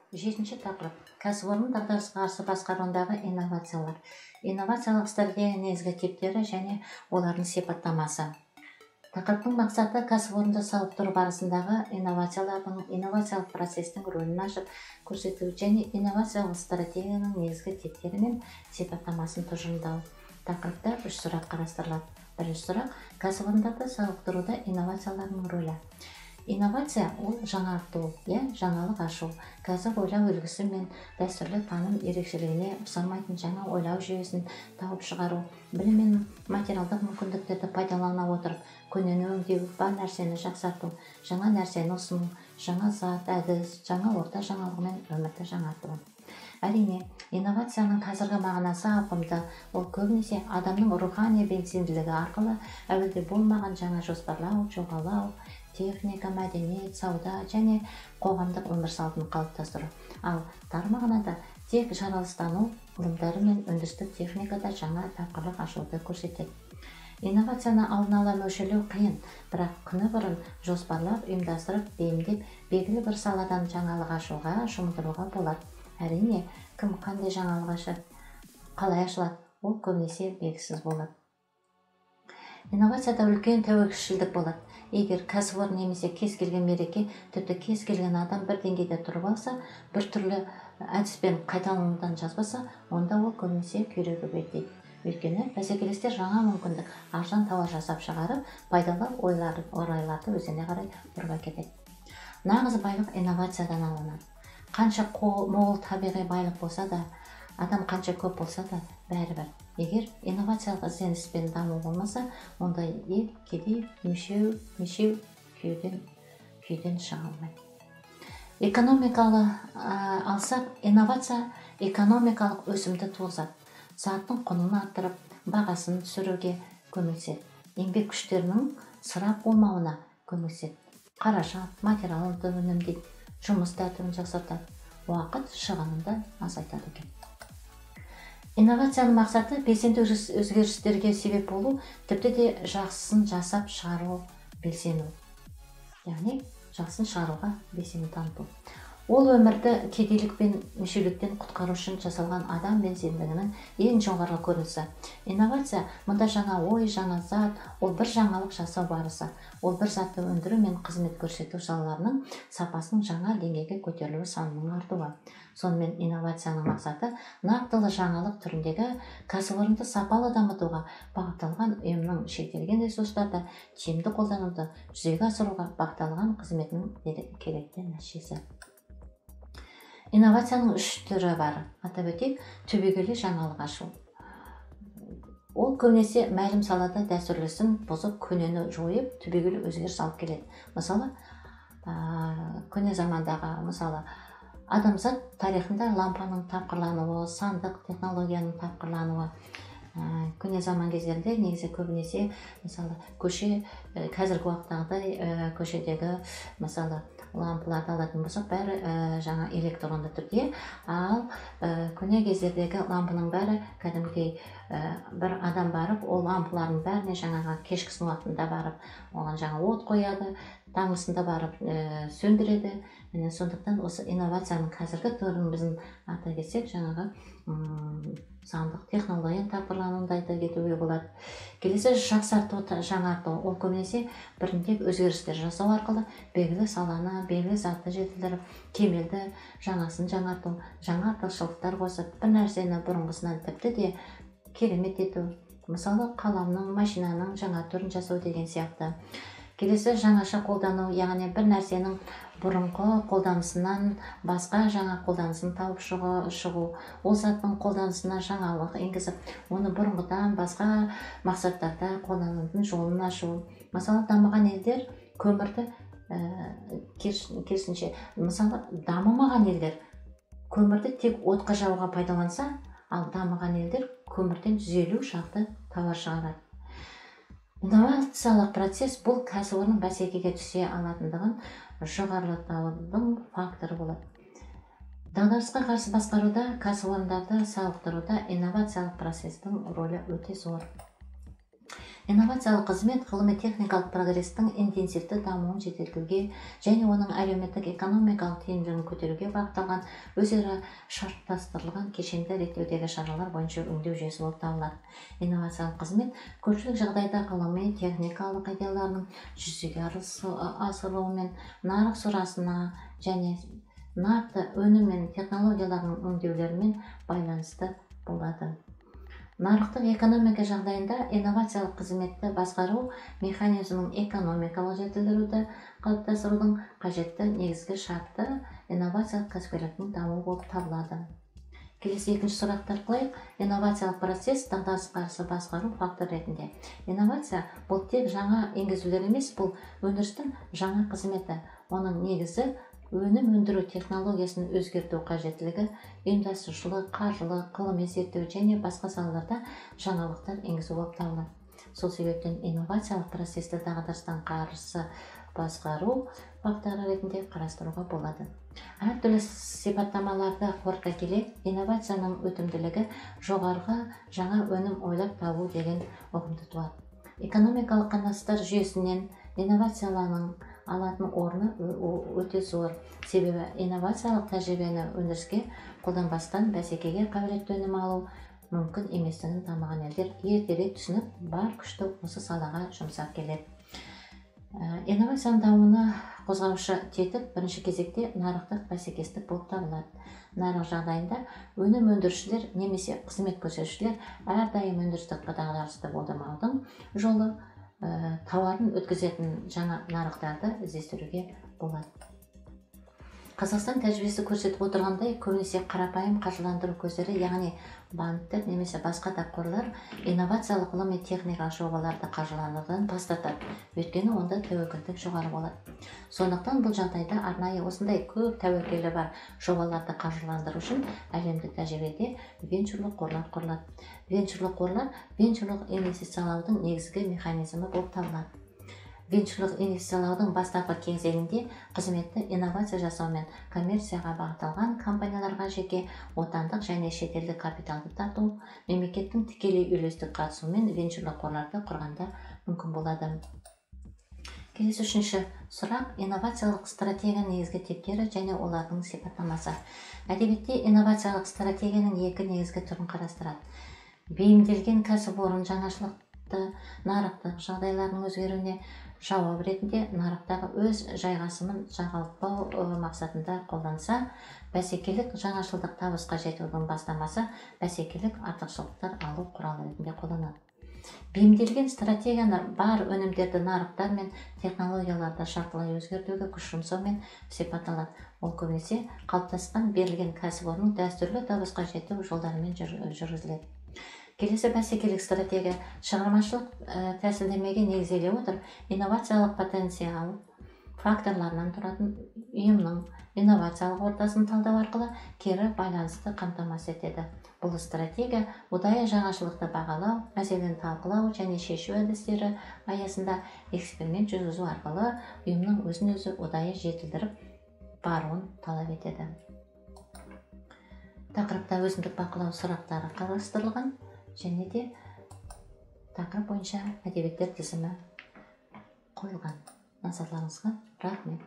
Жетінші тақырып. Кәсіпорын дағдарысқа қарсы басқаруындағы инновациялар. Инновациялық стратегияның негізгі типтері және олардың сипаттамасы. Тақырыптың мақсаты кәсіпорынды сауықтыру барысындағы инновациялардың инновациялық процестің рөлін ашып көрсету және инновациялық стратегияның негізгі типтері мен сипаттамасын тұжырымдау. Тақырыпта 3 сұрақ қарастырылады. Бірінші сұрақ: кәсіпорындарды сауықтыруда инновациялардың рөлі. Инновация – ол жаңарту, жаңалық ашу, кәсіп ойлау үлгісі мен дәстүрлі таным ерекшелігіне ұқсамайтын жаңа ойлау жүйесін тауып шығару, білім мен материалдық мүмкіндіктерді пайдалана отырып, көнені өңдеу, бар нәрсені жақсарту, жаңа нәрсені ұсыну, жаңа зат, әдіс, жаңа орта жаңалығымен өмірді жаңарту. Әрине, инновацияның қазіргі мағынасы ауқымды. Ол көбінесе адамның рухани белсенділігі арқылы әуелде болмаған жаңа жоспарлау, жобалау, техника, мәдениет, сауда және қоғамдық өмір салтын қалыптастыру. Ал тар мағынада тек жаралыстану ғылымдары мен өндірістік техникада жаңа тапқырлық ашуды көрсетеді. Инновацияны алдын ала мөлшерлеу қиын, бірақ күні бұрын жоспарлап, ұйымдастырып, бейімдеп, белгілі бір саладан жаңалық ашуға жұмылдыруға болады. Әрине, кім қандай жаңалық ашады, қалай ашылады, ол көбінесе белгісіз болады. Инновацияда үлкен тәуекелшілдік болады. Егер кәсіпорын немесе кез келген мереке, тіпті кез келген адам бір деңгейде тұрып алса, бір түрлі әдіспен қайталанудан жазбаса, онда ол көбінесе күйрегі бетейді. Өйткені бәсекелестер жаңа мүмкіндік, арзан тауар жасап шығарып, пайдалы орайларды өзіне қарай бұрып әкетеді. Нағыз байлық инновациядан алынады. Қанша мол табиғи байлық болса да, адам қанша көп болса да, бәрібір. Егер инновациялық ізденіспен даму болмаса, онда ел, кедей, мешеу күйден шыға алмайды. Экономикалы алсақ, инновация экономикалық өсімді туғызады. Заттың құнын арттырып, бағасын түсіруге көмектеседі. Еңбек күштерінің ысырап болмауына көмектеседі. Қаражат, материалды үнемдейді, жұмыс тәртібін жақсартады, уақыт шығынын да азайтады екен. Инновацияның мақсаты белсенді өзгерістерге себеп болу, тіпті де жақсысын жасап шығару, белсену. Яғни жақсысын шығаруға белсену таныту. Ол өмірді кедейлік пен мүшеліктен құтқару үшін жасалған адам белсенділігінің ең жоғарғы көрінісі. Инновация мұнда жаңа ой, жаңа зат, ол бір жаңалық жасау барысы. Ол бір затты өндіру мен қызмет көрсету салаларының сапасының жаңа деңгейге көтерілуі санының артуы. Сонымен инновацияның мақсаты нақтылы жаңалық түріндегі кәсіпорынды сапалы дамытуға бағытталған ұйымның шектелген ресурстарды тиімді қолдануды жүзеге асыруға бағытталған қызметінің керекті нәтижесі. Инновацияның 3 түрі бар. Атап өтейік, түбегейлі жаңалық ашу. Ол көбінесе мәлім салада дәстүрлісін бұзып, көнені жойып, түбегейлі өзгеріс алып келеді. Мысалы, көне замандағы, адамзат тарихында лампаның тапқырлануы, сандық технологияның тапқырлануы, көне заман кездерінде негізі көбінесе, көше, қазіргі уақыттағыдай көшедегі, лампыларды алатын болсақ, бәрі жаңа электронды түрде, ал көне кездердегі лампының бәрі кәдімгідей бір адам барып, ол лампылардың бәріне жаңаға кешкісін уақытында барып, оған жаңа от қояды, таңғысында барып сөндіреді. Сондықтан осы инновацияның қазіргі түрін біздің ата кетсек, жаңағы сандық технологияның тапқырлануында айта кетуге болады. Келесі жақсарту, жаңарту, ол көбінесе біріндегі өзгерістер жасау арқылы белгілі саланы, белгілі затты жетілдіріп, кемелді жаңасын жаңарту, жаңа артықшылықтар қосып, бір нәрсені бұрынғысынан тіпті де керемет ету. Мысалы, қаламның, машинаның жаңа түрін жасау деген сияқты. Келесі жаңаша қолдану, яғни бір нәрсенің бұрынғы қолданысынан басқа жаңа қолданысын тауып шығу, ол заттың қолданысына жаңалық енгізіп, оны бұрынғыдан басқа мақсаттарда қолданудың жолын ашу. Мысалы, дамыған елдер көмірді керісінше, мысалы, дамымаған елдер көмірді тек отқа жағуға пайдаланса, ал дамыған елдер көмірден 150 шақты тауар шығарады. Инновациялық процесс бұл кәсіпорын бәсекеге түсе алатындығын жоғарылатудың факторы болады. Дағдарысқа қарсы басқаруда, кәсіпорындарды сауықтыруда инновациялық процестің рөлі өте зор. Инновациялық қызмет ғылыми-техникалық прогрестің интенсивті дамуын жетілдіруге және оның әлеуметтік-экономикалық тиімділігін көтеруге бағытталған өзара шарттастырылған кешенді реттеудегі шаралар бойынша өңдеу жүйесі болып табылады. Инновациялық қызмет көпшілік жағдайда ғылыми-техникалық идеяларының жүзеге асырылуы мен нарық сұрасына және нақты өнім мен технологиялардың өңдеулерімен байланысты болады. Нарықтық экономика жағдайында инновациялық қызметті басқару механизмінің экономикалық жетілдіруді қалыптастырудың қажетті негізгі шарты инновациялық кәсіпкерліктің дамуы болып табылады. Келесі екінші сұрақты қойып, инновациялық процесс дағдарысқа қарсы басқару фактор ретінде. Инновация бұл тек жаңа енгізулер емес, бұл өндірістің жаңа қызметі. Оның негізі өнім өндіру технологиясын өзгерту қажеттілігі, ұйымдастырушылық, қаржылық, ғылыми зерттеу және басқа салаларда жаңалықтар енгізу болып табылады. Сол себептен инновациялық процесті дағдарыстан қарсы басқару факторы ретінде қарастыруға болады. Әртүрлі сипаттамаларды қорыта келе, инновацияның өтімділігі жоғарғы жаңа өнім ойлап табу деген ұғымды туады. Экономикалық қатынастар жүйесінен инновацияланың алатын орны өте зор. Себебі инновациялық тәжірибені өндіріске қолданбастан бәсекеге қабілетті өнім алу мүмкін еместігін дамыған елдер ертерек түсініп, бар күшті осы салаға жұмсап келеді. Инновацияның дамуына қозғаушы тетік бірінші кезекте нарықтық бәсекестік болып табылады. Нарық жағдайында өнім өндірушілер немесе қызмет көрсетушілер әрдайым өндірістік дағдарысты болдырмаудың жолы тауарын өткізетін жаңа нарықтарды іздестіруге болады. Қазақстан тәжірибесі көрсетіп отырғандай, көбінесе қарапайым қаржыландыру көздері, яғни банктер немесе басқа да қорлар инновациялық ғылыми-техникалық жобаларды қаржыландырудан бас тартады, өйткені онда тәуекелдік жоғары болады. Сондықтан бұл жағдайда арнайы осындай көп тәуекелі бар жобаларды қаржыландыру үшін әлемдік тәжірибеде венчурлық қорлар құрылады. Венчурлық қорлар венчурлық инвестициялаудың негізгі механизмі болып табылады. Венчурлық инвестициялаудың бастапқы кезеңінде қызметті инновация жасау мен коммерцияға бағытталған компанияларға жеке отандық және шетелдік капиталды тарту, мемлекеттің тікелей үлестік қатысуымен венчурлық қорларды құрғанда мүмкін болады. Келесі үшінші сұрақ инновациялық стратегияның негізгі типтері және олардың сипаттамасы. Әдебиетте инновациялық стратегияның екі негізгі түрін қарастырады. Бейімделген кәсіпорын жаңашылықты нарықтық жағдайлардың өзгеруіне жауап ретінде нарықтағы өз жайғасымын жоғалтпау мақсатында қолданса, бәсекелік жаңашылдық табысқа жетудің бастамасы бәсекелік артықшылықтар алу құралы ретінде қолданады. Бейімделген стратегияны бар өнімдерді нарықтар мен технологияларды жартылай өзгертуге күш жұмсаумен сипатталады. Ол көбінесе қалыптасқан берілген кәсіпорынның дәстүрлі табысқа жету жолдарымен жүргізіледі. Келесі бәсекелік стратегия шығармашылық тәсілдемеге негізделе отырып, инновациялық потенциал факторларынан тұратын ұйымның инновациялық ортасын талдау арқылы кері байланысты қамтамасыз етеді. Бұл стратегия ұдайы жаңашылықты бағалау, мәселені талқылау және шешу әдістері аясында эксперимент жүргізу арқылы ұйымның өзін-өзі ұдайы жетілдіріп баруын талап етеді. Тақырыпта өзіндік бақылау сұрақтары қарастырылған және де тақырып бойынша әдебиеттер тізімі қойылған. Назарларыңызға рахмет.